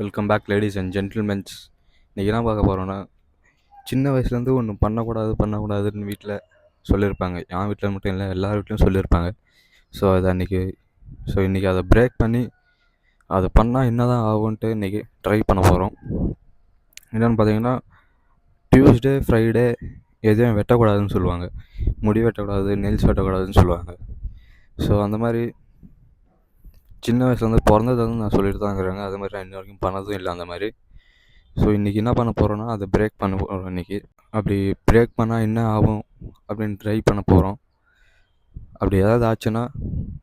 Welcome back ladies and gentlemens. இன்றைக்கி என்ன பார்க்க போகிறோன்னா, சின்ன வயசுலேருந்து ஒன்று பண்ணக்கூடாதுன்னு வீட்டில் சொல்லியிருப்பாங்க. என் வீட்டில் மட்டும் இல்லை, எல்லார் வீட்லையும் சொல்லியிருப்பாங்க. இன்றைக்கி அதை பிரேக் பண்ணி அதை பண்ணால் என்ன தான் ஆகும்ன்ட்டு இன்றைக்கி ட்ரை பண்ண போகிறோம். என்னென்னு பார்த்தீங்கன்னா, டியூஸ்டே ஃப்ரைடே எதையும் வெட்டக்கூடாதுன்னு சொல்லுவாங்க. முடி வெட்டக்கூடாது, நெயில்ஸ் வெட்டக்கூடாதுன்னு சொல்லுவாங்க. ஸோ அந்த மாதிரி சின்ன வயசுலேருந்து பிறந்ததுலேருந்து நான் சொல்லிட்டு தான் இருக்கிறேங்க. அது மாதிரி நான் இன்ன வரைக்கும் பண்ணதும் இல்லை அந்த மாதிரி. ஸோ இன்றைக்கி என்ன பண்ண போகிறோன்னா, அதை பிரேக் பண்ண போகிறோம் இன்றைக்கி. அப்படி பிரேக் பண்ணால் என்ன ஆகும் அப்படின்னு ட்ரை பண்ண போகிறோம். அப்படி ஏதாவது ஆச்சுன்னா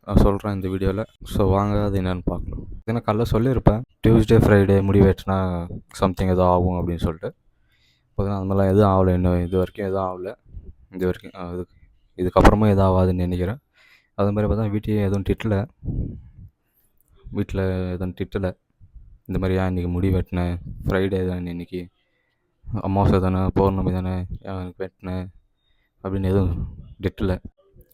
நான் சொல்கிறேன் இந்த வீடியோவில். ஸோ வாங்க அது என்னென்னு பார்க்கலாம். ஏன்னா காலைல சொல்லியிருப்பேன், டியூஸ்டே ஃப்ரைடே முடி வெட்டினா சம்திங் எதுவும் ஆகும் அப்படின்னு சொல்லிட்டு. பார்த்தீங்கன்னா அந்த மாதிரிலாம் எதுவும் ஆகலை, இன்னும் இது வரைக்கும் எதுவும் ஆகலை. இதுக்கப்புறமா எதுவும் ஆகாதுன்னு நினைக்கிறேன். அது மாதிரி பார்த்தா வீட்டில் எதுவும் திட்டலை. இந்த மாதிரி ஏன் இன்றைக்கி முடி வெட்டினேன், ஃப்ரைடே தானே இன்றைக்கி, அமாவாசை தானே, பௌர்ணமி தானே, ஏன் எனக்கு வெட்டினேன் அப்படின்னு எதுவும் திட்டலை.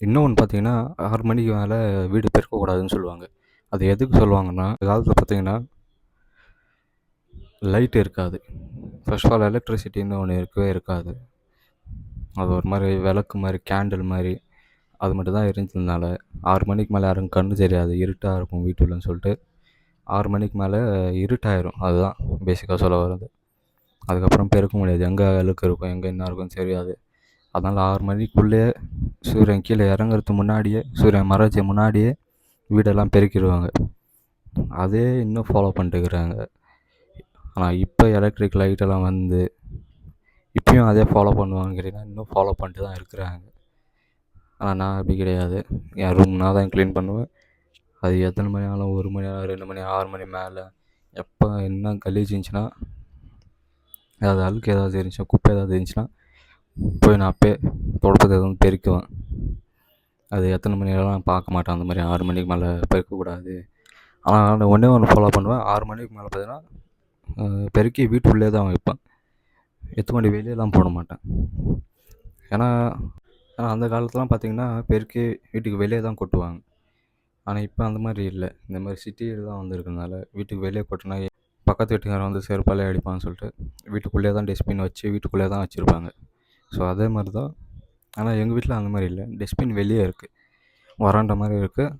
இன்னொன்று பார்த்தீங்கன்னா, 6 மணிக்கு மேலே வீடு பெருக்கக்கூடாதுன்னு சொல்லுவாங்க. அது எதுக்கு சொல்லுவாங்கன்னா, இந்த காலத்தில் பார்த்தீங்கன்னா லைட் இருக்காது. ஃபர்ஸ்ட் ஆஃப் ஆல் எலக்ட்ரிசிட்டின்னு ஒன்று இருக்கவே இருக்காது. அது ஒரு மாதிரி விளக்கு மாதிரி, கேண்டில் மாதிரி, அது மட்டும் தான் எரிஞ்சதுனால 6 மணிக்கு மேலே யாரும் கண்ணு தெரியாது, இருட்டாக இருக்கும் வீட்டுலன்னு சொல்லிட்டு 6 மணிக்கு மேலே இருட்டாயிரும். அதுதான் பேசிக்காக சொல்ல வர்றது. அதுக்கப்புறம் பெருக்க முடியாது, எங்கே அழுக்கு இருக்கும், எங்கே என்ன இருக்கும்னு தெரியாது. அதனால் 6 மணிக்குள்ளேயே சூரியன் கீழே இறங்குறதுக்கு முன்னாடியே, சூரியன் மறைச்ச முன்னாடியே வீடெல்லாம் பெருக்கிடுவாங்க. அதே இன்னும் ஃபாலோ பண்ணிட்டுருக்குறாங்க. ஆனால் இப்போ எலக்ட்ரிக் லைட்டெல்லாம் வந்து இப்பயும் அதே ஃபாலோ பண்ணுவாங்கன்னு கேட்டிங்கன்னா, இன்னும் ஃபாலோ பண்ணிட்டு தான் இருக்கிறாங்க. ஆனால் நான் அப்படி கிடையாது. என் ரூம் நான் தான் க்ளீன் பண்ணுவேன். அது எத்தனை மணி ஆனாலும், 1 மணி ஆனாலும், 2 மணி, 6 மணி மேலே எப்போ என்ன கலீஜ் இருந்துச்சுன்னா, ஏதாவது அழுக்கு ஏதாவது இருந்துச்சுன்னா, குப்பை ஏதாவது இருந்துச்சுன்னா போய் நான் அப்போயே தொடப்பத்தை எதுவும் பெருக்குவேன். அது எத்தனை மணி நேரம் நான் பார்க்க மாட்டேன். அந்த மாதிரி 6 மணிக்கு மேலே பெருக்கக்கூடாது. ஆனால் நான் ஒன்று ஃபாலோ பண்ணுவேன். 6 மணிக்கு மேலே பார்த்தீங்கன்னா பெருக்கி வீட்டுக்குள்ளே தான் வைப்பேன். எத்துமாடி வெளியெல்லாம் போட மாட்டேன். ஏன்னா அந்த காலத்துலாம் பார்த்திங்கன்னா பெருக்கி வீட்டுக்கு வெளியே தான் கொட்டுவாங்க. ஆனால் இப்போ அந்த மாதிரி இல்லை. இந்த மாதிரி சிட்டியில் தான் வந்துருக்கனால வீட்டுக்கு வெளியே கொட்டினா பக்கத்து வீட்டுக்காரன் வந்து செருப்பாலே அடிப்பான்னு சொல்லிட்டு வீட்டுக்குள்ளே தான் டஸ்ட்பின் வச்சு வீட்டுக்குள்ளே தான் வச்சுருப்பாங்க. ஸோ அதே மாதிரி தான். ஆனால் எங்கள் வீட்டில் அந்த மாதிரி இல்லை. டஸ்ட்பின் வெளியே இருக்குது, வராண்ட மாதிரி இருக்குது.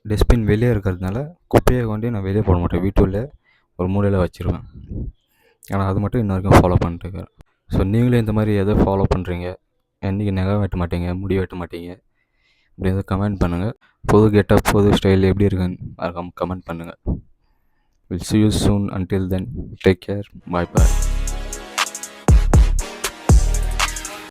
டஸ்ட்பின் வெளியே இருக்கிறதுனால குப்பையை கொண்டு நான் வெளியே போட மாட்டேன், வீட்டுள்ளே ஒரு மூலையில் வச்சுருவேன். ஆனால் அது மட்டும் இன்ன வரைக்கும் ஃபாலோ பண்ணிட்டுருக்கேன். ஸோ நீங்களே இந்த மாதிரி எதை ஃபாலோ பண்ணுறீங்க? என்றைக்கு நகம் வெட்ட மாட்டீங்க, முடி வெட்ட மாட்டீங்க அப்படின்னு கமெண்ட் பண்ணுங்கள். புது கெட்டப், புது ஸ்டைல் எப்படி இருக்குன்னு கமெண்ட் பண்ணுங்கள். We'll see you soon. Until then, take care. Bye bye.